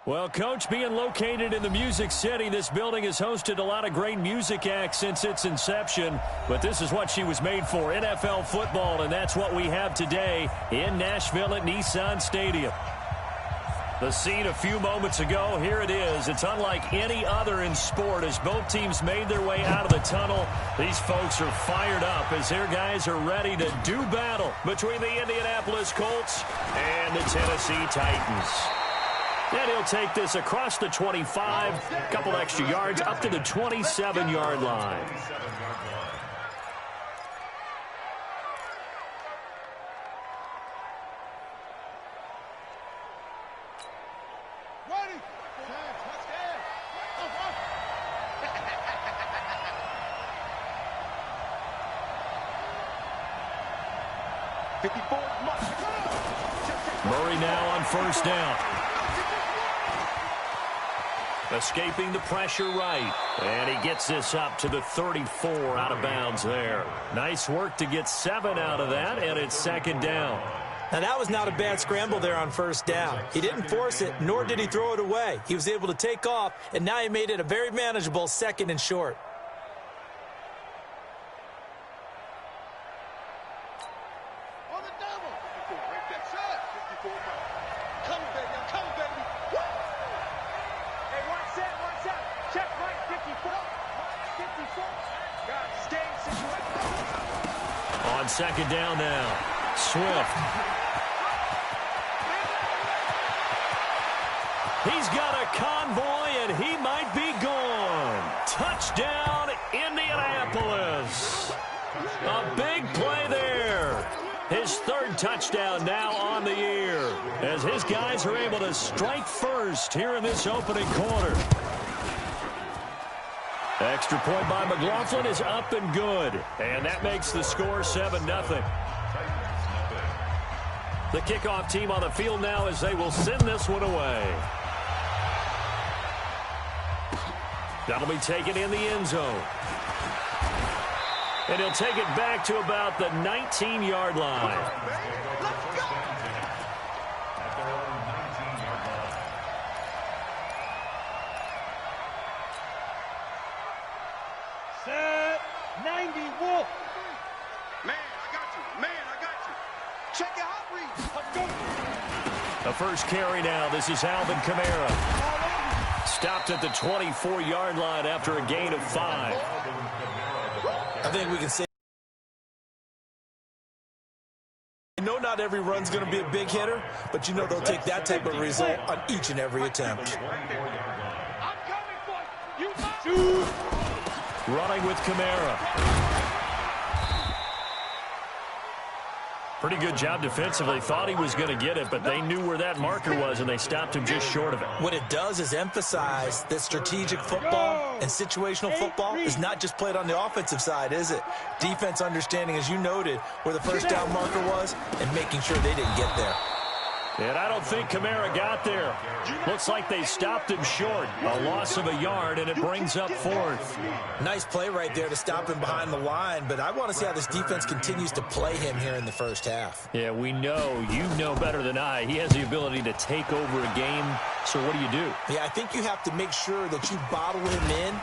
Well, Coach, being located in the Music City, this building has hosted a lot of great music acts since its inception. But this is what she was made for, NFL football, and that's what we have today in Nashville at Nissan Stadium. The scene a few moments ago, here it is. It's unlike any other in sport as both teams made their way out of the tunnel. These folks are fired up as their guys are ready to do battle between the Indianapolis Colts and the Tennessee Titans. And he'll take this across the 25, a couple extra yards, up to the 27-yard line. Murray now on first down. Escaping the pressure right. And he gets this up to the 34 out of bounds there. Nice work to get 7 out of that, and it's second down. Now, that was not a bad scramble there on first down. He didn't force it, nor did he throw it away. He was able to take off, and now he made it a very manageable second and short. On second down now, Swift. He's got a convoy, and he might be gone. Touchdown, Indianapolis. A big play there. His third touchdown now on the year as his guys are able to strike first here in this opening quarter. Extra point by McLaughlin is up and good. And that makes the score 7-0. The kickoff team on the field now as they will send this one away. That'll be taken in the end zone. And he'll take it back to about the 19-yard line. Set 90 Wolf. Man, I got you. Man, I got you. Check your hot read. Let's go. The first carry now. This is Alvin Kamara. Stopped at the 24-yard line after a gain of 5. I think we can say, you know, not every run's going to be a big hitter, but you know they'll take that type of result on each and every attempt. I'm coming for you. Running with Kamara. Pretty good job defensively. Thought he was going to get it, but they knew where that marker was, and they stopped him just short of it. What it does is emphasize that strategic football and situational football is not just played on the offensive side, is it? Defense understanding, as you noted, where the first down marker was and making sure they didn't get there. And I don't think Kamara got there. Looks like they stopped him short. A loss of a yard, and it brings up 4th. Nice play right there to stop him behind the line, but I want to see how this defense continues to play him here in the first half. Yeah, we know. You know better than I. He has the ability to take over a game. So what do you do? Yeah, I think you have to make sure that you bottle him in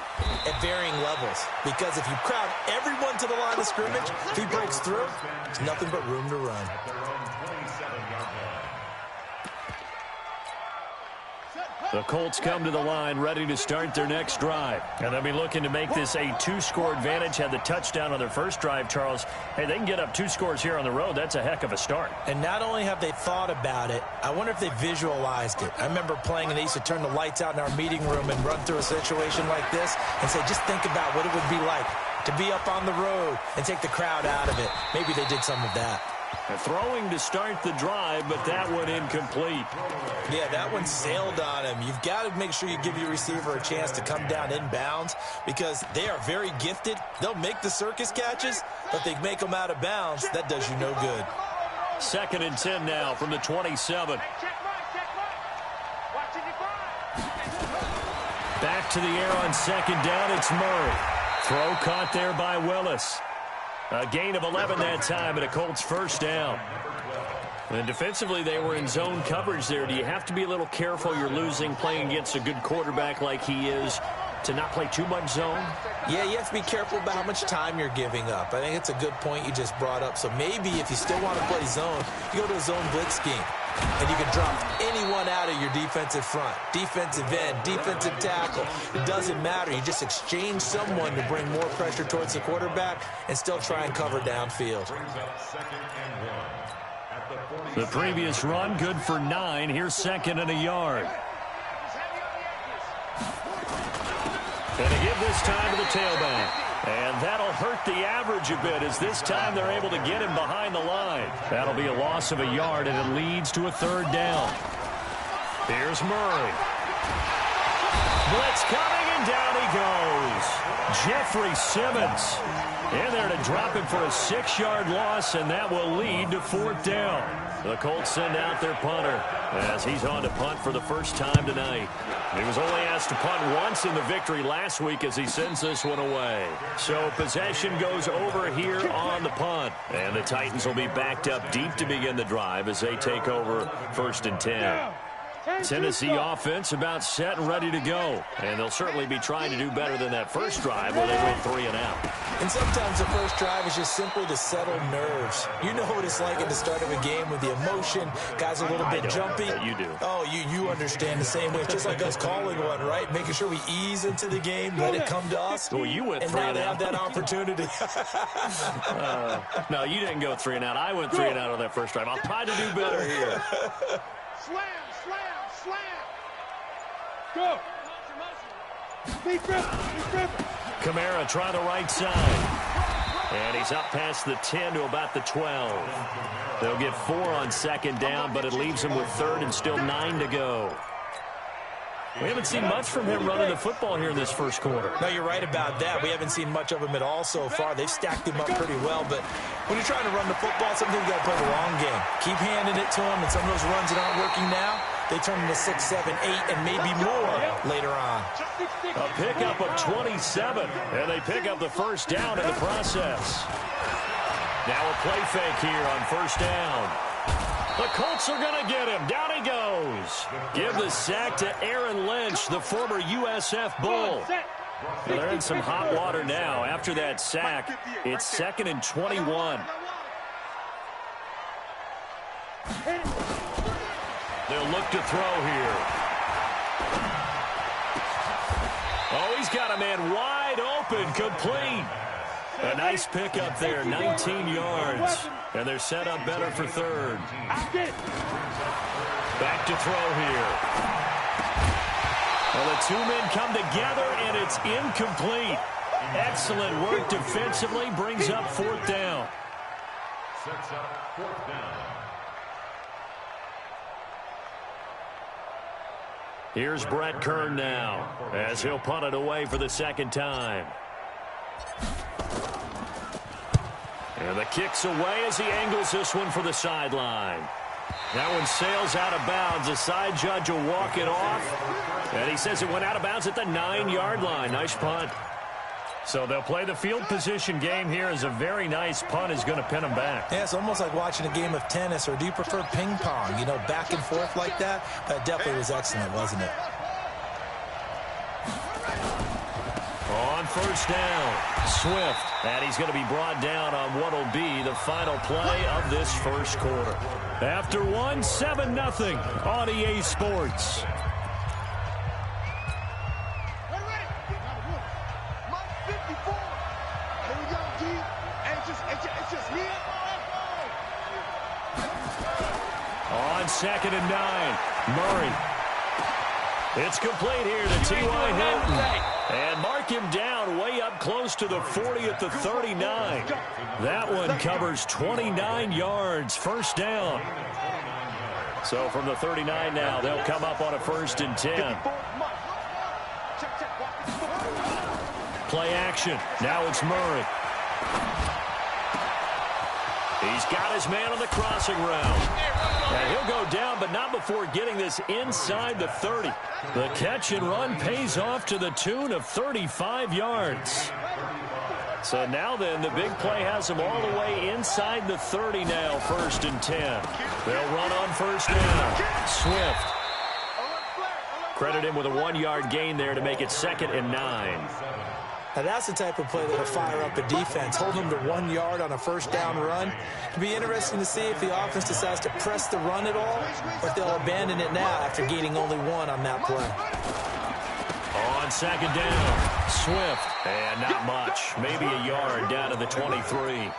at varying levels. Because if you crowd everyone to the line of scrimmage, if he breaks through, there's nothing but room to run. The Colts come to the line ready to start their next drive. And they'll be looking to make this a 2-score advantage. Had the touchdown on their first drive, Charles. Hey, they can get up 2 scores here on the road. That's a heck of a start. And not only have they thought about it, I wonder if they visualized it. I remember playing, and they used to turn the lights out in our meeting room and run through a situation like this and say, just think about what it would be like to be up on the road and take the crowd out of it. Maybe they did some of that. Throwing to start the drive, but that one incomplete. Yeah, that one sailed on him. You've got to make sure you give your receiver a chance to come down inbounds because they are very gifted. They'll make the circus catches, but they make them out of bounds. That does you no good. 2nd and 10 now from the 27. Back to the air on second down. It's Murray. Throw caught there by Willis. A gain of 11 that time, and a Colts first down. And defensively, they were in zone coverage there. Do you have to be a little careful? You're losing, playing against a good quarterback like he is, to not play too much zone? Yeah, you have to be careful about how much time you're giving up. I think it's a good point you just brought up. So maybe if you still want to play zone, you go to a zone blitz scheme. And you can drop anyone out of your defensive front, defensive end, defensive tackle. It doesn't matter. You just exchange someone to bring more pressure towards the quarterback and still try and cover downfield. The previous run, good for 9. Here's 2nd and a yard. And they give this time to the tailback. And that'll hurt the average a bit as this time they're able to get him behind the line. That'll be a loss of a yard, and it leads to a 3rd down. Here's Murray. Blitz coming, and down he goes. Jeffrey Simmons in there to drop him for a 6-yard loss, and that will lead to 4th down. The Colts send out their punter as he's on to punt for the first time tonight. He was only asked to punt once in the victory last week as he sends this one away. So possession goes over here on the punt. And the Titans will be backed up deep to begin the drive as they take over 1st and 10. Tennessee offense about set and ready to go. And they'll certainly be trying to do better than that first drive where they went 3 and out. And sometimes the first drive is just simply to settle nerves. You know what it's like at the start of a game with the emotion. Guys a little bit jumpy. You do. Oh, you understand the same way. It's just like us calling one, right? Making sure we ease into the game, let it come to us. Well, you went 3 and and now out. they have that opportunity. No, you didn't go 3 and out. I went 3 and out on that first drive. I'll try to do better here. Slam, slam, slam. Go. Be gripping. Kamara try the right side. And he's up past the 10 to about the 12. They'll get 4 on 2nd down, but it leaves them with 3rd and still 9 to go. We haven't seen much from him running the football here in this first quarter. No, you're right about that. We haven't seen much of him at all so far. They've stacked him up pretty well, but when you're trying to run the football, sometimes you got to play the long game. Keep handing it to him, and some of those runs that aren't working now, they turn into 6, 7, 8, and maybe more later on. A pickup of 27, and they pick up the first down in the process. Now a play fake here on 1st down. The Colts are going to get him. Down he goes. Give the sack to Aaron Lynch, the former USF Bull. Well, they're in some hot water now. After that sack, it's 2nd and 21. They'll look to throw here. Oh, he's got a man wide open, complete. A nice pickup there, 19 yards. And they're set up better for 3rd. Back to throw here. Well, the 2 men come together, and it's incomplete. Excellent work defensively, brings up 4th down. Sets up 4th down. Here's Brett Kern now, as he'll punt it away for the 2nd time. And the kick's away as he angles this one for the sideline. That one sails out of bounds. The side judge will walk it off. And he says it went out of bounds at the 9-yard line. Nice punt. So they'll play the field position game here as a very nice punt is going to pin them back. Yeah, it's almost like watching a game of tennis, or do you prefer ping pong? You know, back and forth like that? That definitely was excellent, wasn't it? On 1st down, Swift. And he's going to be brought down on what will be the final play of this first quarter. After 1, 7-0 on EA Sports. On 2nd and 9, Murray. It's complete here to T.Y. Hilton. And mark him down way up close to the 40 at the 39. That one covers 29 yards, 1st down. So from the 39 now, they'll come up on a 1st and 10. Play action. Now it's Murray. He's got his man on the crossing route. And he'll go down, but not before getting this inside the 30. The catch and run pays off to the tune of 35 yards. So now then, the big play has them all the way inside the 30 now, 1st and 10. They'll run on 1st down. Swift. Credit him with a 1-yard gain there to make it 2nd and 9. Now that's the type of play that'll fire up a defense. Hold them to 1 yard on a 1st down run. It'll be interesting to see if the offense decides to press the run at all, or if they'll abandon it now after gaining only 1 on that play. On 2nd down, Swift, and not much. Maybe a yard down to the 23.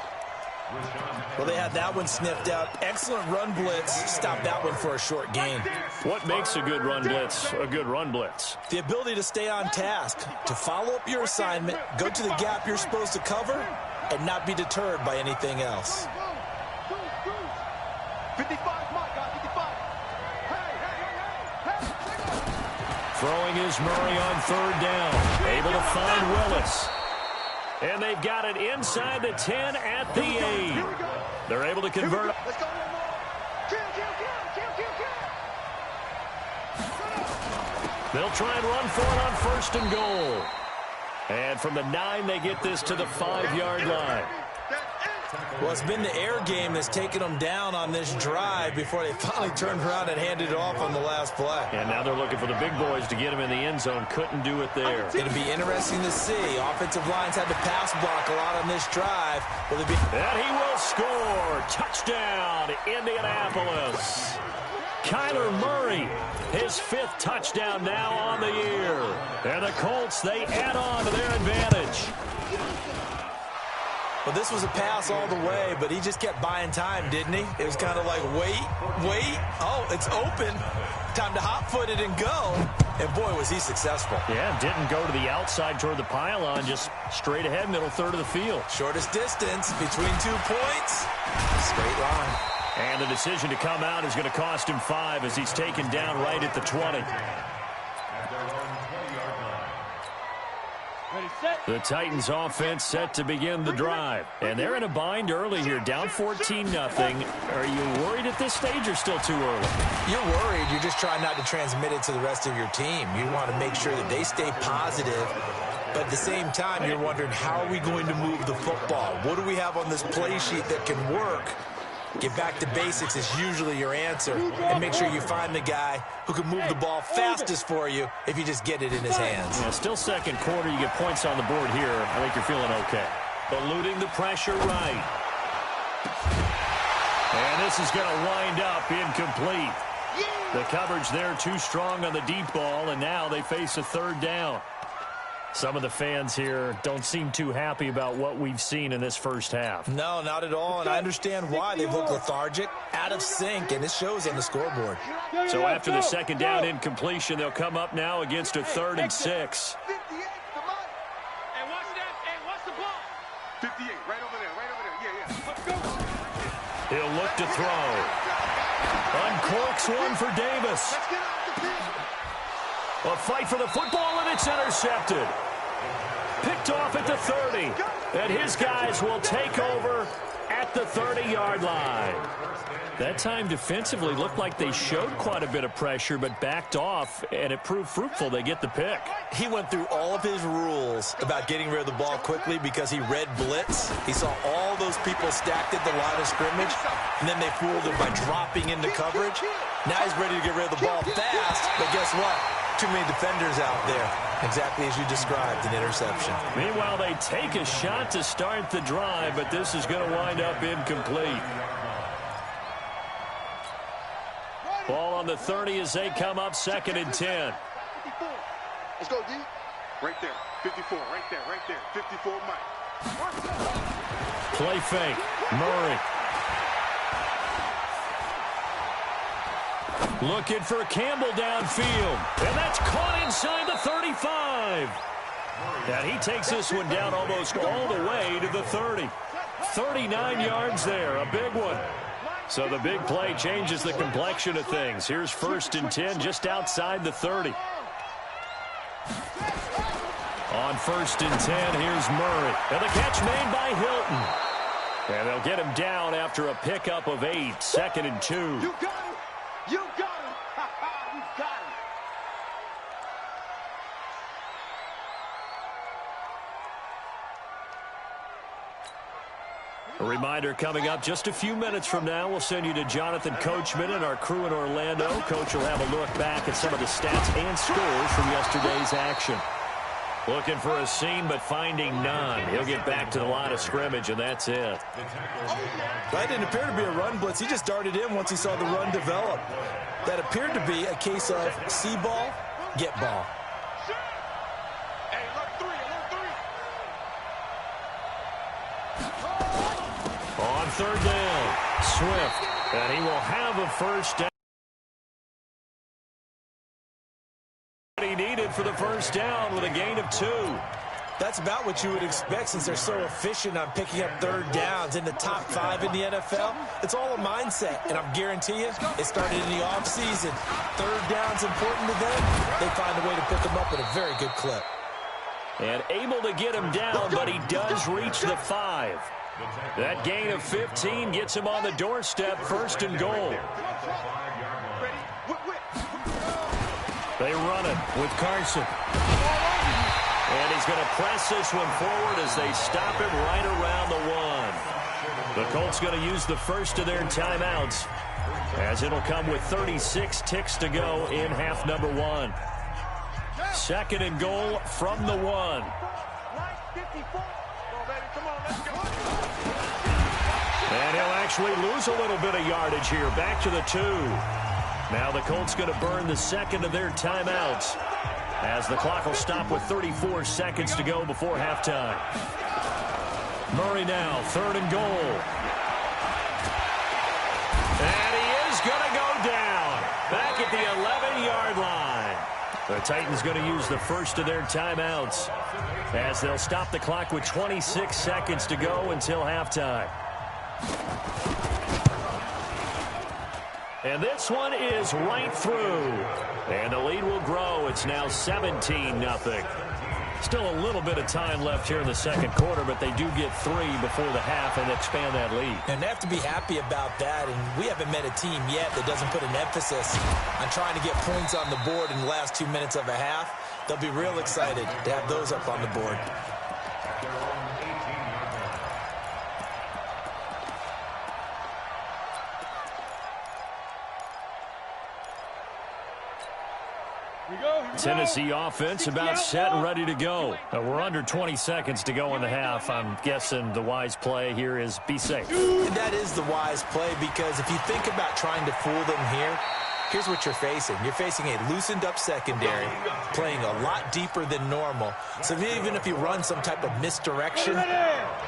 Well, they had that one sniffed out. Excellent run blitz. Stopped that one for a short gain. What makes a good run blitz a good run blitz? The ability to stay on task, to follow up your assignment, go to the gap you're supposed to cover, and not be deterred by anything else. 55, my God, 55. Hey. Throwing is Murray on 3rd down. Able to find Willis. And they've got it inside the 10 at the 8. They're able to convert. Let's go one more. Kill. They'll try and run for it on 1st and goal. And from the 9, they get this to the 5-yard line. Well, it's been the air game that's taken them down on this drive before they finally turned around and handed it off on the last play. And now they're looking for the big boys to get him in the end zone. Couldn't do it there. It'll be interesting to see. Offensive lines had to pass block a lot on this drive. Will it be? And he will score. Touchdown, Indianapolis. Kyler Murray, his 5th touchdown now on the year. And the Colts, they add on to their advantage. Well, this was a pass all the way, but he just kept buying time, didn't he? It was kind of like, wait. Oh, it's open. Time to hot-foot it and go. And, boy, was he successful. Yeah, didn't go to the outside toward the pylon, just straight ahead, middle third of the field. Shortest distance between 2 points. Straight line. And the decision to come out is going to cost him 5 as he's taken down right at the 20. The Titans offense set to begin the drive. And they're in a bind early here, down 14-0. Are you worried at this stage or still too early? You're worried. You're just trying not to transmit it to the rest of your team. You want to make sure that they stay positive. But at the same time, you're wondering, how are we going to move the football? What do we have on this play sheet that can work? Get back to basics is usually your answer. And make sure you find the guy who can move the ball fastest for you if you just get it in his hands. Yeah, still 2nd quarter. You get points on the board here. I think you're feeling okay. Eluding the pressure right. And this is going to wind up incomplete. The coverage there too strong on the deep ball, and now they face a 3rd down. Some of the fans here don't seem too happy about what we've seen in this first half. No, not at all, and I understand why. They've looked lethargic, out of sync, and it shows on the scoreboard. So after the 2nd down incompletion, they'll come up now against a 3rd and 6. And watch that. And watch the ball. 58, right over there. Yeah. Let's go. He'll look to throw. Uncorks one for Davis. Let's get out the field. A fight for the football, and it's intercepted. Picked off at the 30. And his guys will take over at the 30-yard line. That time defensively looked like they showed quite a bit of pressure, but backed off, and it proved fruitful. They get the pick. He went through all of his rules about getting rid of the ball quickly because he read blitz. He saw all those people stacked at the line of scrimmage, and then they fooled him by dropping into coverage. Now he's ready to get rid of the ball fast, but guess what? Too many defenders out there. Exactly as you described, an interception. Meanwhile, they take a shot to start the drive, but this is going to wind up incomplete. Ball on the 30 as they come up 2nd and 10. 54. Let's go, D. Right there. 54. Right there. 54, Mike. Play fake. Murray. Looking for Campbell downfield. And that's caught inside the 35. And he takes this one down almost all the way to the 30. 39 yards there. A big one. So the big play changes the complexion of things. Here's 1st and 10 just outside the 30. On 1st and 10, here's Murray. And the catch made by Hilton. And they'll get him down after a pickup of 8. 2nd and 2. You got him. You got him. You got him. A reminder coming up just a few minutes from now, we'll send you to Jonathan Coachman and our crew in Orlando. Coach will have a look back at some of the stats and scores from yesterday's action. Looking for a seam, but finding none. He'll get back to the line of scrimmage, and that's it. That didn't appear to be a run blitz. He just darted in once he saw the run develop. That appeared to be a case of see ball, get ball. On third down, Swift, and he will have a first down. He needed for the first down with a gain of 2. That's about what you would expect since they're so efficient on picking up third downs in the top 5 in the NFL. It's all a mindset, and I'm guarantee you it started in the offseason. Third down's important to them. They find a way to pick them up at a very good clip. And able to get him down, but he does reach the 5. That gain of 15 gets him on the doorstep, first and goal. They run it with Carson. And he's going to press this one forward as they stop him right around the 1. The Colts going to use the first of their timeouts, as it'll come with 36 ticks to go in half number 1. Second and goal from the 1. And he'll actually lose a little bit of yardage here. Back to the 2. Now the Colts going to burn the second of their timeouts, as the clock will stop with 34 seconds to go before halftime. Murray now, third and goal. And he is going to go down back at the 11-yard line. The Titans going to use the first of their timeouts, as they'll stop the clock with 26 seconds to go until halftime. And this one is right through. And the lead will grow. It's now 17-0. Still a little bit of time left here in the second quarter, but they do get 3 before the half and expand that lead. And they have to be happy about that. And we haven't met a team yet that doesn't put an emphasis on trying to get points on the board in the last 2 minutes of a half. They'll be real excited to have those up on the board. Tennessee offense about set and ready to go. We're under 20 seconds to go in the half. I'm guessing the wise play here is be safe. And that is the wise play, because if you think about trying to fool them here, here's what you're facing. You're facing a loosened up secondary, playing a lot deeper than normal. So even if you run some type of misdirection,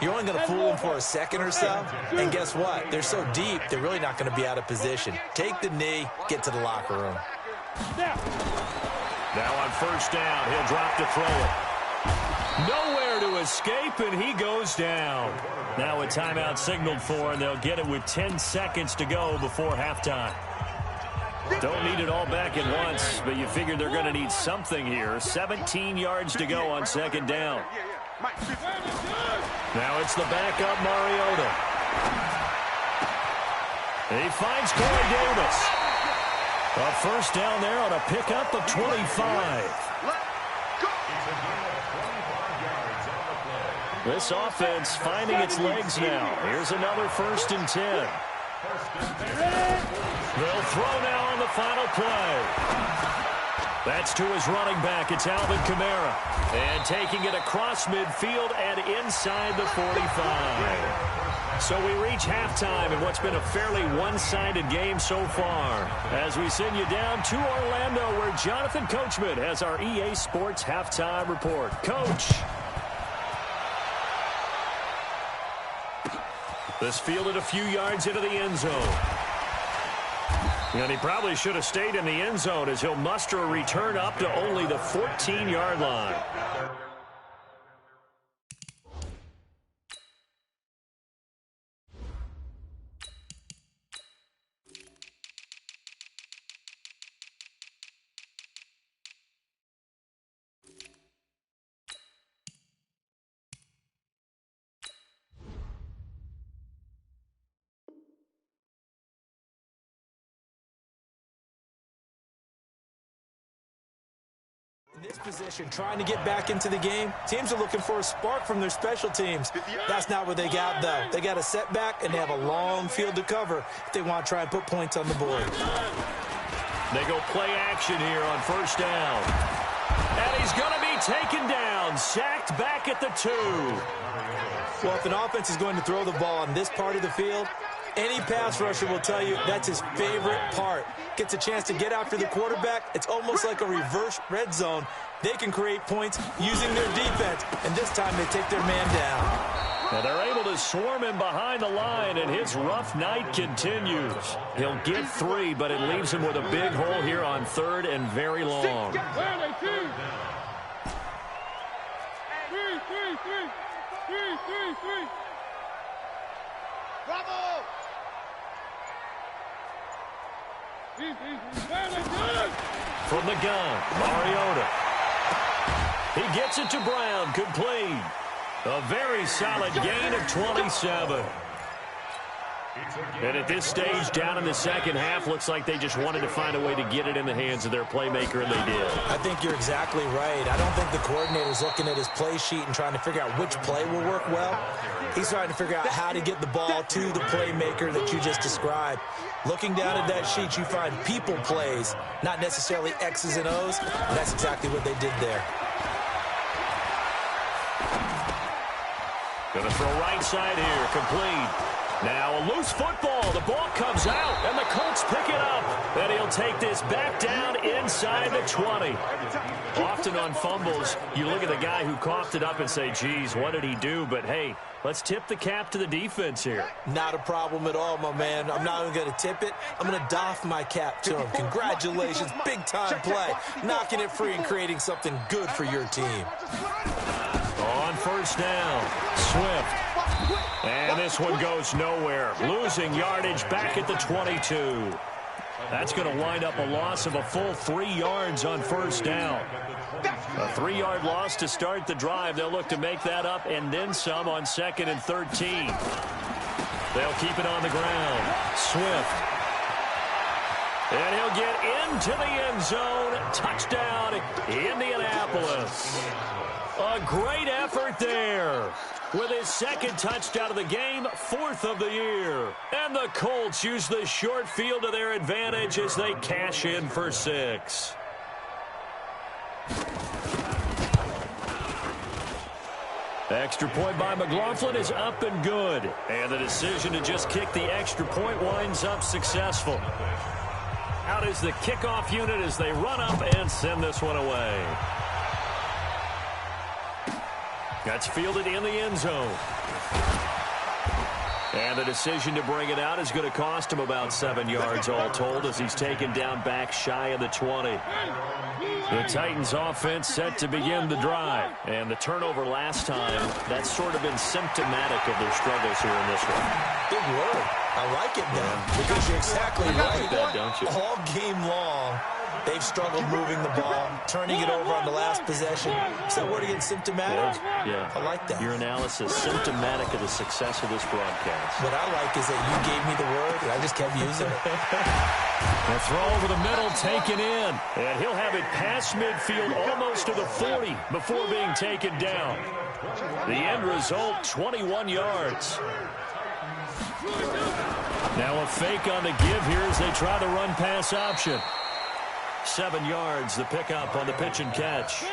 you're only going to fool them for a second or so. And guess what? They're so deep, they're really not going to be out of position. Take the knee, get to the locker room. Now on first down, he'll drop to throw it. Nowhere to escape, and he goes down. Now a timeout signaled for, and they'll get it with 10 seconds to go before halftime. Don't need it all back at once, but you figure they're going to need something here. 17 yards to go on second down. Now it's the backup Mariota. He finds Corey Davis. A first down there on a pickup of 25. This offense finding its legs now. Here's another first and 10. They'll throw now on the final play. That's to his running back. It's Alvin Kamara. And taking it across midfield and inside the 45. So we reach halftime in what's been a fairly one-sided game so far, as we send you down to Orlando, where Jonathan Coachman has our EA Sports halftime report. Coach. This fielded a few yards into the end zone. And he probably should have stayed in the end zone, as he'll muster a return up to only the 14-yard line. this position, trying to get back into the game. Teams are looking for a spark from their special teams. That's not what they got, though. They got a setback, and they have a long field to cover if they want to try and put points on the board. They go play action here on first down. And he's going to be taken down, sacked back at the 2. Well, if an offense is going to throw the ball on this part of the field, any pass rusher will tell you that's his favorite part. Gets a chance to get after the quarterback. It's almost like a reverse red zone. They can create points using their defense, and this time they take their man down. Now they're able to swarm him behind the line, and his rough night continues. He'll get 3, but it leaves him with a big hole here on 3rd and very long. Bravo! From the gun, Mariota. He gets it to Brown, complete. A very solid gain of 27. And at this stage, down in the second half, looks like they just wanted to find a way to get it in the hands of their playmaker, and they did. I think you're exactly right. I don't think the coordinator's looking at his play sheet and trying to figure out which play will work well. He's trying to figure out how to get the ball to the playmaker that you just described. Looking down at that sheet, you find people plays, not necessarily X's and O's, and that's exactly what they did there. Going to throw right side here, complete. Now a loose football. The ball comes out, and the Colts pick it up. And he'll take this back down inside the 20. Often on fumbles, you look at the guy who coughed it up and say, geez, what did he do? But, hey, let's tip the cap to the defense here. Not a problem at all, my man. I'm not even going to tip it. I'm going to doff my cap to him. Congratulations, big-time play. Knocking it free and creating something good for your team. On first down, Swift. And this one goes nowhere. Losing yardage back at the 22. That's going to wind up a loss of a full 3 yards on first down. A 3-yard loss to start the drive. They'll look to make that up and then some on 2nd and 13. They'll keep it on the ground. Swift. And he'll get into the end zone. Touchdown, Indianapolis. A great effort there. With his 2nd touchdown of the game, 4th of the year. And the Colts use the short field to their advantage as they cash in for 6. Extra point by McLaughlin is up and good. And the decision to just kick the extra point winds up successful. Out is the kickoff unit as they run up and send this one away. That's fielded in the end zone. And the decision to bring it out is going to cost him about 7 yards all told as he's taken down back shy of the 20. The Titans offense set to begin the drive. And the turnover last time, that's sort of been symptomatic of their struggles here in this one. Big word. I like it, man. Because you're exactly right. Like that, don't you? All game long, they've struggled moving the ball, turning it over on the last possession. Is that word again, symptomatic? Yeah. I like that. Your analysis, symptomatic of the success of this broadcast. What I like is that you gave me the word, and I just kept using it. A throw over the middle, taken in. And he'll have it past midfield, almost to the 40, before being taken down. The end result, 21 yards. Now a fake on the give here as they try the run-pass option. 7 yards, the pickup on the pitch and catch.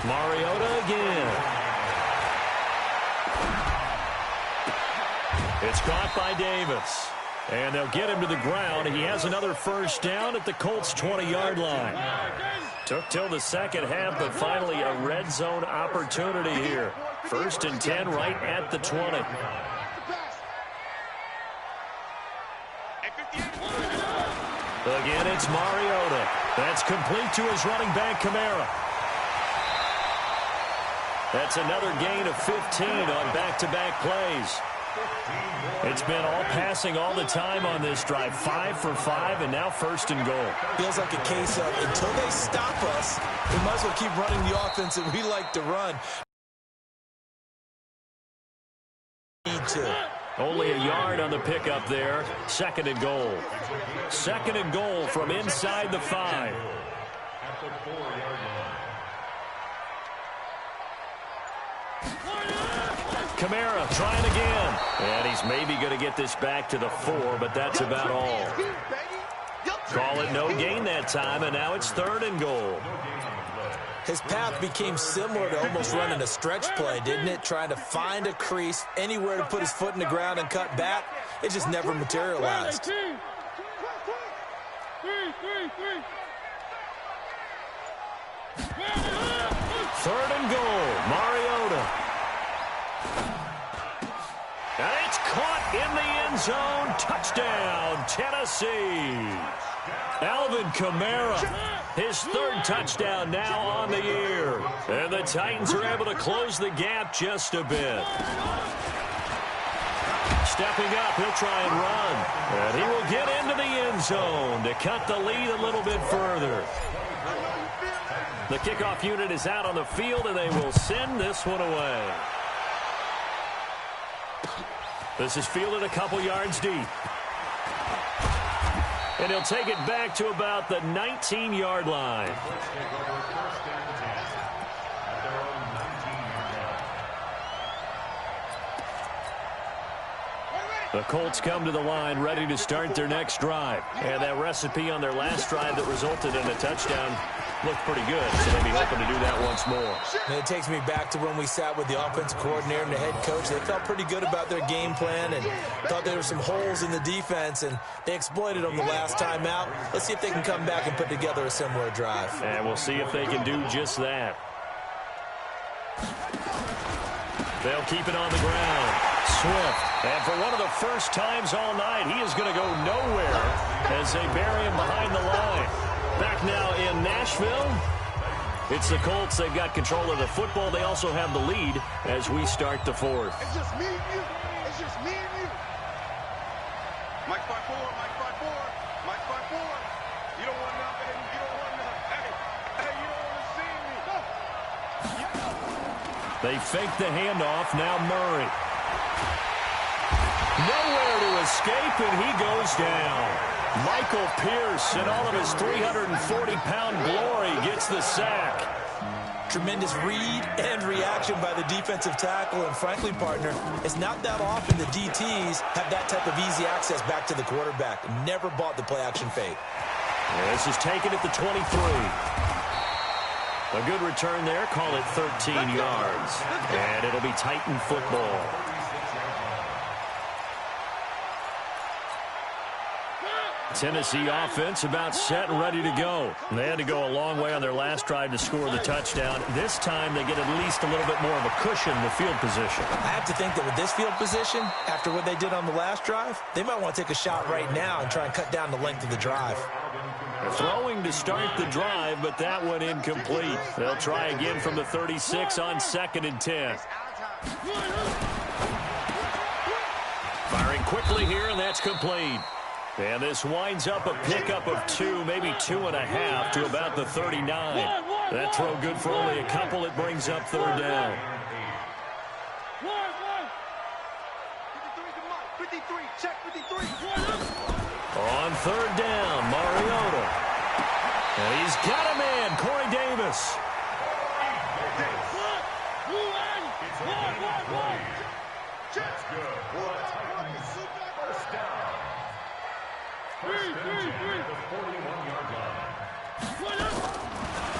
Mariota again. It's caught by Davis. And they'll get him to the ground. He has another first down at the Colts' 20-yard line. Took till the second half, but finally a red zone opportunity here. 1st and 10 right at the 20. Again, it's Mariota. That's complete to his running back, Kamara. That's another gain of 15 on back-to-back plays. It's been all passing all the time on this drive. 5 for 5, and now 1st and goal. Feels like a case of until they stop us, we might as well keep running the offense that we like to run. Need to. Only a yard on the pickup there. 2nd and goal. 2nd and goal from inside the 5. Kamara trying again. And he's maybe going to get this back to the 4, but that's about all. Call it no gain that time, and now it's 3rd and goal. His path became similar to almost running a stretch play, didn't it? Trying to find a crease, anywhere to put his foot in the ground and cut back. It just never materialized. 3rd and goal. Mariota. And it's caught in the end zone. Touchdown, Tennessee. Alvin Kamara, his 3rd touchdown now on the year. And the Titans are able to close the gap just a bit. Stepping up, he'll try and run. And he will get into the end zone to cut the lead a little bit further. The kickoff unit is out on the field, and they will send this one away. This is fielded a couple yards deep. And he'll take it back to about the 19-yard line. The Colts come to the line ready to start their next drive. And that recipe on their last drive that resulted in a touchdown looked pretty good, so they'll be hoping to do that once more. And it takes me back to when we sat with the offensive coordinator and the head coach. They felt pretty good about their game plan and thought there were some holes in the defense, and they exploited them the last time out. Let's see if they can come back and put together a similar drive. And we'll see if they can do just that. They'll keep it on the ground. Swift. And for one of the first times all night, he is going to go nowhere as they bury him behind the line. Back now in Nashville. It's the Colts. They've got control of the football. They also have the lead as we start the 4th. It's just me and you. It's just me and you. Mike 5-4, Mike 5-4, Mike 5-4. You don't want nothing. You don't want nothing. Hey, you don't want to see me. They fake the handoff. Now Murray. Nowhere to escape, and he goes down. Michael Pierce, in all of his 340-pound glory, gets the sack. Tremendous read and reaction by the defensive tackle. And frankly, partner, it's not that often the DTs have that type of easy access back to the quarterback. Never bought the play-action fake. This is taken at the 23. A good return there. Call it 13 yards. And it'll be Titan football. Tennessee offense about set and ready to go. They had to go a long way on their last drive to score the touchdown. This time they get at least a little bit more of a cushion in the field position. I have to think that with this field position, after what they did on the last drive, they might want to take a shot right now and try and cut down the length of the drive. They're throwing to start the drive, but that one incomplete. They'll try again from the 36 on 2nd and 10. Firing quickly here, and that's complete. And this winds up a pickup of 2, maybe 2.5 to about the 39. That throw good for only a couple. It brings up 3rd down. 53, check 53. On 3rd down, Mariota. And he's got a man, Corey Davis.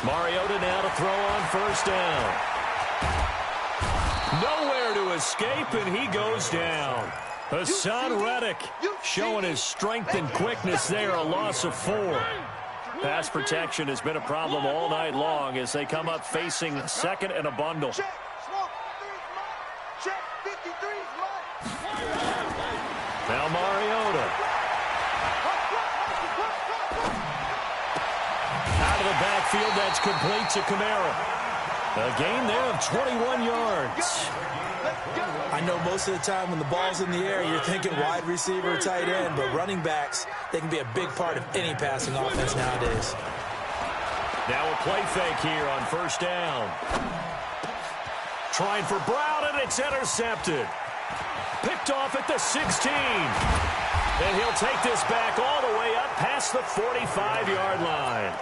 Mariota now to throw on 1st down. Nowhere to escape, and he goes down. Hassan Reddick showing his strength and quickness there, a loss of 4. Pass protection has been a problem all night long as they come up facing 2nd and a bundle. Now Mariota. Out of the backfield, that's complete to Kamara. A gain there of 21 yards. I know most of the time when the ball's in the air, you're thinking wide receiver, tight end, but running backs, they can be a big part of any passing offense nowadays. Now a play fake here on 1st down. Trying for Brown, and it's intercepted. Picked picked off at the 16. And he'll take this back all the way up past the 45-yard line.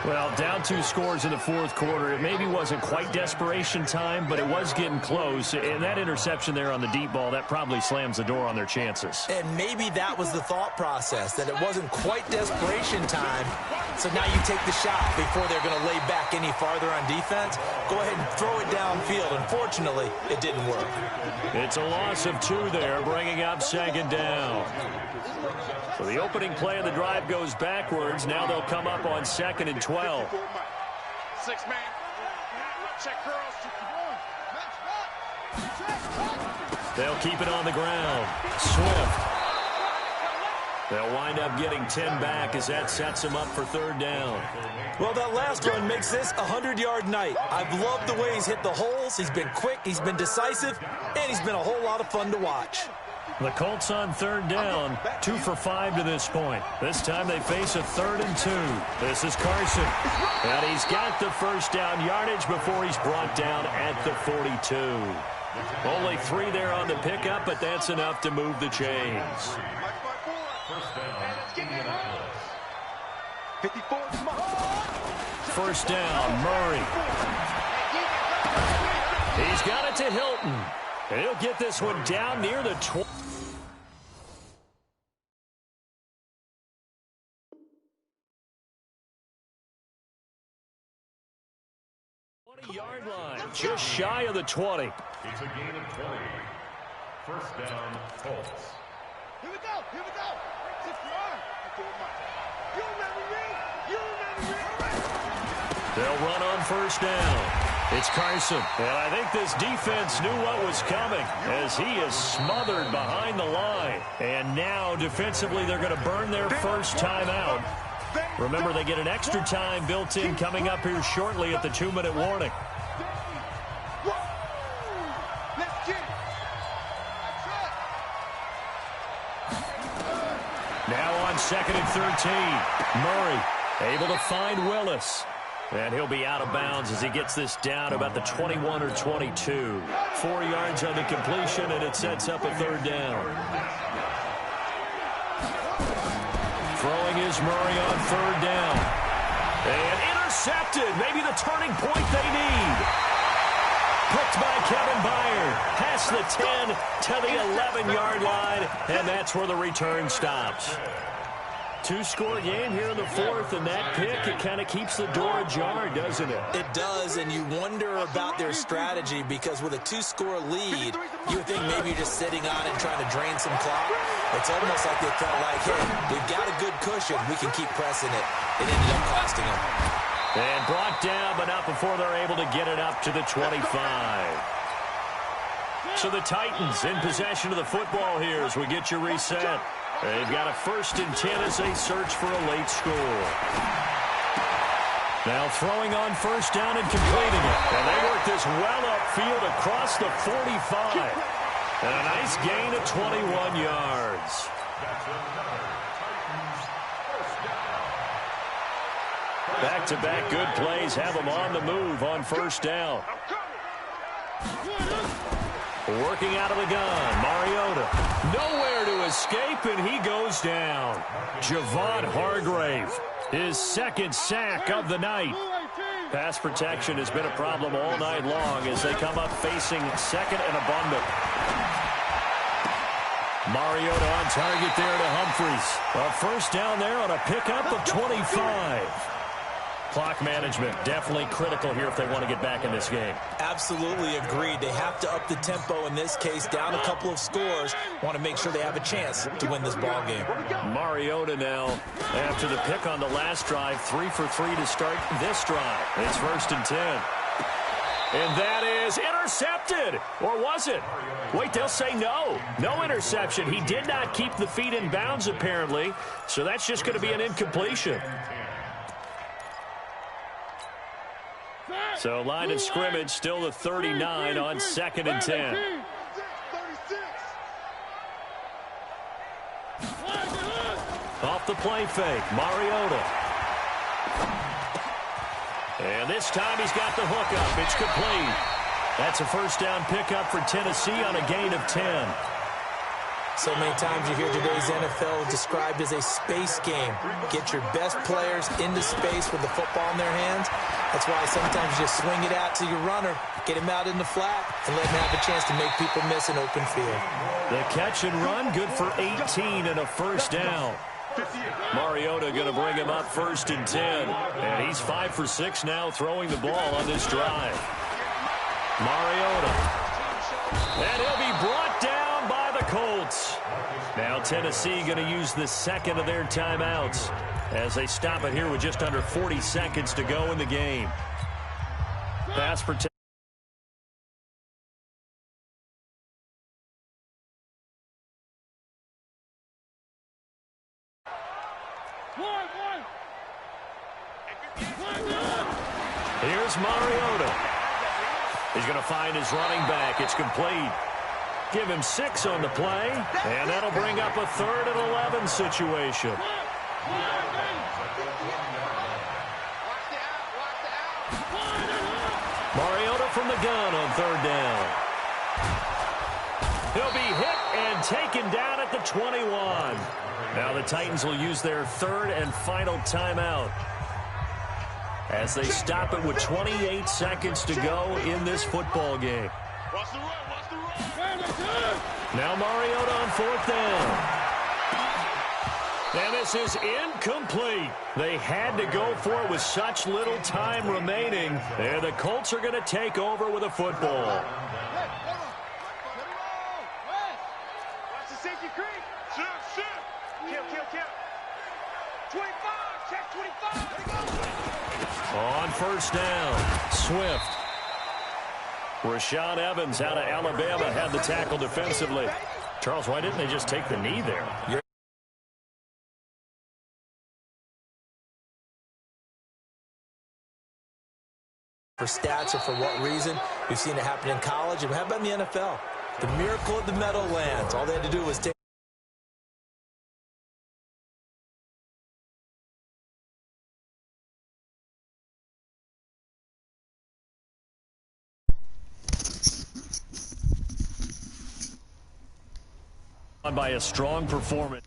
Well, down 2 scores in the fourth quarter. It maybe wasn't quite desperation time, but it was getting close. And that interception there on the deep ball, that probably slams the door on their chances. And maybe that was the thought process, that it wasn't quite desperation time. So now you take the shot before they're going to lay back any farther on defense. Go ahead and throw it downfield. Unfortunately, it didn't work. It's a loss of 2 there, bringing up second down. So the opening play of the drive goes backwards. Now they'll come up on 2nd and 12. 6 man. Check curls. They'll keep it on the ground. Swift. They'll wind up getting 10 back as that sets them up for 3rd down. Well, that last run makes this a 100-yard night. I've loved the way he's hit the holes. He's been quick, he's been decisive, and he's been a whole lot of fun to watch. The Colts on 3rd down, 2 for 5 to this point. This time they face a 3rd and 2. This is Carson. And he's got the first down yardage before he's brought down at the 42. Only 3 there on the pickup, but that's enough to move the chains. First down, Murray. He's got it to Hilton. And he'll get this one down near the 20. Yard line, just shy of the 20. It's a gain of 20. First down, Colts. Here we go. Here we go. They'll run on first down. It's Carson. And I think this defense knew what was coming as he is smothered behind the line. And now defensively they're going to burn their first time out. Remember, they get an extra time built in coming up here shortly at the 2-minute warning. Now on 2nd and 13. Murray able to find Willis. And he'll be out of bounds as he gets this down about the 21 or 22. 4 yards on the completion, and it sets up a 3rd down. Throwing is Murray on 3rd down. And intercepted. Maybe the turning point they need. Picked by Kevin Byard. Past the 10 to the 11-yard line. And that's where the return stops. 2-score game here in the 4th, and that pick, it kind of keeps the door ajar, doesn't it? It does, and you wonder about their strategy because with a 2-score lead, you would think maybe you're just sitting on it and trying to drain some clock. It's almost like they felt like, hey, we've got a good cushion. We can keep pressing it. It ended up costing them. And brought down, but not before they're able to get it up to the 25. So the Titans in possession of the football here as we get your reset. They've got a 1st and 10 as they search for a late score. Now throwing on first down and completing it. And they work this well upfield across the 45. And a nice gain of 21 yards. Back-to-back good plays have them on the move on first down. Working out of the gun, Mariota. Nowhere to escape, and he goes down. Javon Hargrave, his 2nd sack of the night. Pass protection has been a problem all night long as they come up facing 2nd and abundant. Mariota on target there to Humphries. A first down there on a pickup of 25. Clock management definitely critical here if they want to get back in this game. Absolutely agreed. They have to up the tempo in this case, down a couple of scores. Want to make sure they have a chance to win this ball game. Mariota now, after the pick on the last drive, 3 for 3 to start this drive. It's 1st and 10. And that is intercepted. Or was it? Wait, they'll say no. No interception. He did not keep the feet in bounds, apparently. So that's just going to be an incompletion. So line of scrimmage still the 39 on 2nd and 10. Off the play fake, Mariota. And this time he's got the hook up. It's complete. That's a first down pickup for Tennessee on a gain of 10. So many times you hear today's NFL described as a space game. Get your best players into space with the football in their hands. That's why sometimes you just swing it out to your runner, get him out in the flat, and let him have a chance to make people miss an open field. The catch and run, good for 18 and a first down. Mariota going to bring him up 1st and 10. And he's 5 for 6 now throwing the ball on this drive. Mariota. And he'll be brought down by the Colts. Now Tennessee going to use the second of their timeouts as they stop it here with just under 40 seconds to go in the game. Pass protection. Here's Mariota. He's going to find his running back. It's complete. Give him 6 on the play, and that'll bring up a 3rd and 11 situation. Mariota from the gun on 3rd down. He'll be hit and taken down at the 21. Now the Titans will use their 3rd and final timeout as they stop it with 28 seconds to go in this football game. Now Mariota on 4th down. And this is incomplete. They had to go for it with such little time remaining. And the Colts are going to take over with a football. Watch the safety creep. Shoot. Kill. 25. Check 25. On 1st down, Swift. Rashaan Evans out of Alabama had the tackle defensively. Charles, why didn't they just take the knee there? For stats or for what reason, we've seen it happen in college. And how about in the NFL? The miracle of the Meadowlands. All they had to do was take by a strong performance.